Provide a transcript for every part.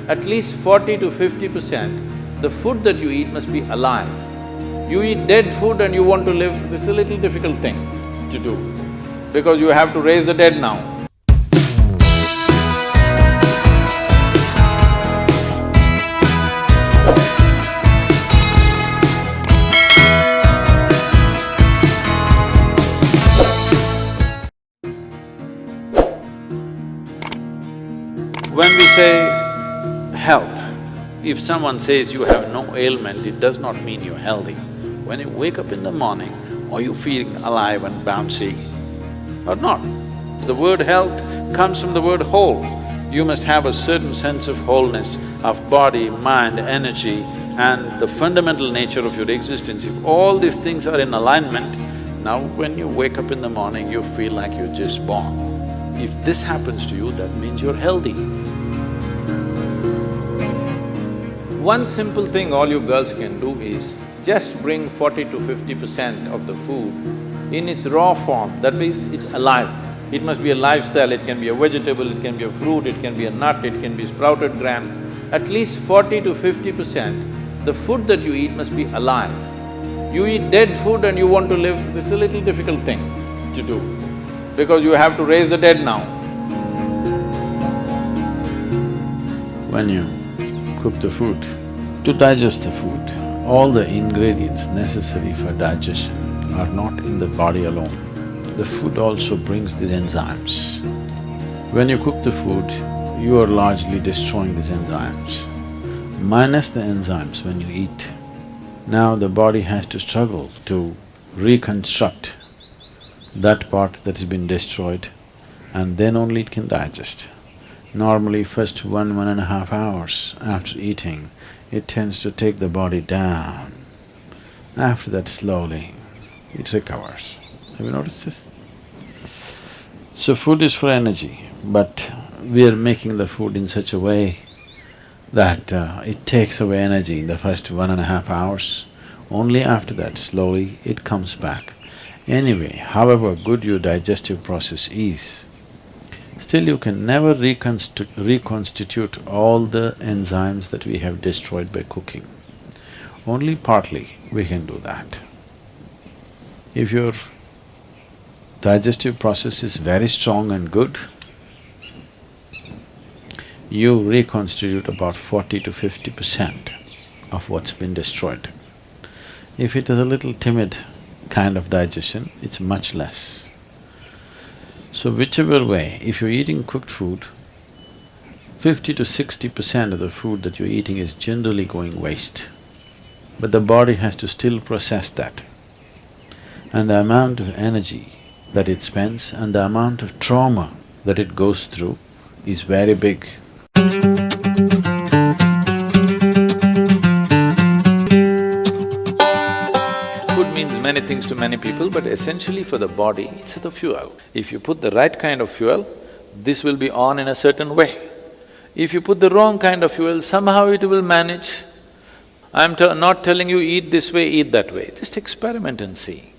at least 40 to 50%, the food that you eat must be alive. You eat dead food and you want to live, this is a little difficult thing to do, because you have to raise the dead now. When we say health, if someone says you have no ailment, it does not mean you're healthy. When you wake up in the morning, are you feeling alive and bouncy or not? The word health comes from the word whole. You must have a certain sense of wholeness of body, mind, energy and the fundamental nature of your existence. If all these things are in alignment, now when you wake up in the morning, you feel like you're just born. If this happens to you, that means you're healthy. One simple thing all you girls can do is just bring 40 to 50% of the food in its raw form, that means it's alive. It must be a live cell, it can be a vegetable, it can be a fruit, it can be a nut, it can be sprouted gram. At least 40 to 50%, the food that you eat must be alive. You eat dead food and you want to live, this is a little difficult thing to do, because you have to raise the dead now. When you cook the food, to digest the food, all the ingredients necessary for digestion are not in the body alone. The food also brings these enzymes. When you cook the food, you are largely destroying these enzymes. Minus the enzymes when you eat, now the body has to struggle to reconstruct that part that has been destroyed, and then only it can digest. Normally, first 1.5 hours after eating, it tends to take the body down. After that, slowly, it recovers. Have you noticed this? So food is for energy, but we are making the food in such a way that it takes away energy in the first 1.5 hours. Only after that, slowly, it comes back. Anyway, however good your digestive process is, still you can never reconstitute all the enzymes that we have destroyed by cooking. Only partly we can do that. If your digestive process is very strong and good, you reconstitute about 40 to 50% of what's been destroyed. If it is a little timid kind of digestion, it's much less. So whichever way, if you're eating cooked food, 50 to 60% of the food that you're eating is generally going waste. But the body has to still process that. And the amount of energy that it spends and the amount of trauma that it goes through is very big. Food means many things to many people, but essentially for the body, it's the fuel. If you put the right kind of fuel, this will be on in a certain way. If you put the wrong kind of fuel, somehow it will manage. I'm not telling you eat this way, eat that way, just experiment and see,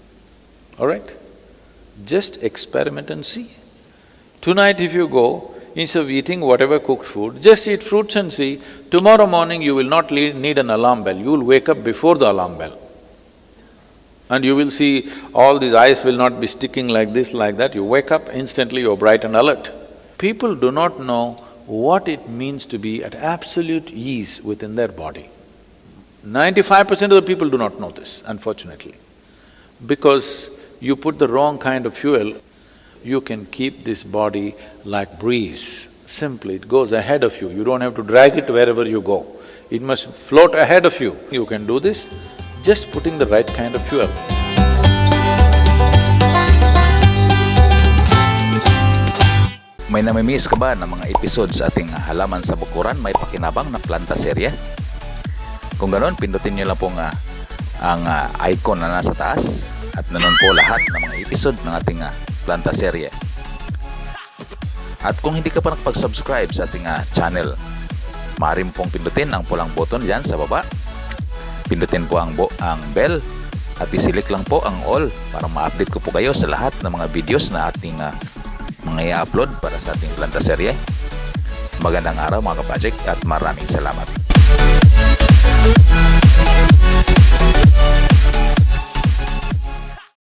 all right? Just experiment and see. Tonight if you go, instead of eating whatever cooked food, just eat fruits and see, tomorrow morning you will not need an alarm bell, you will wake up before the alarm bell. And you will see all these eyes will not be sticking like this, like that, you wake up, instantly you're bright and alert. People do not know what it means to be at absolute ease within their body. 95% of the people do not know this, unfortunately. Because you put the wrong kind of fuel, you can keep this body like breeze. Simply, it goes ahead of you, you don't have to drag it wherever you go. It must float ahead of you. You can do this, just putting the right kind of fuel. May namimiss ka ba ng mga episode sa ating Halaman sa Bakuran, may pakinabang na planta serye? Kung ganoon, pindutin nyo lang pong ang icon na nasa taas at nanon po lahat ng mga episode ng ating planta serye. At kung hindi ka pa nakapag-subscribe sa ating channel, maaari mo pong pindutin ang pulang button diyan sa baba. Pindutin po ang bell at isilik lang po ang all para ma-update ko po kayo sa lahat ng mga videos na ating mga i-upload para sa ating planta serye. Magandang araw mga kapajik at maraming salamat.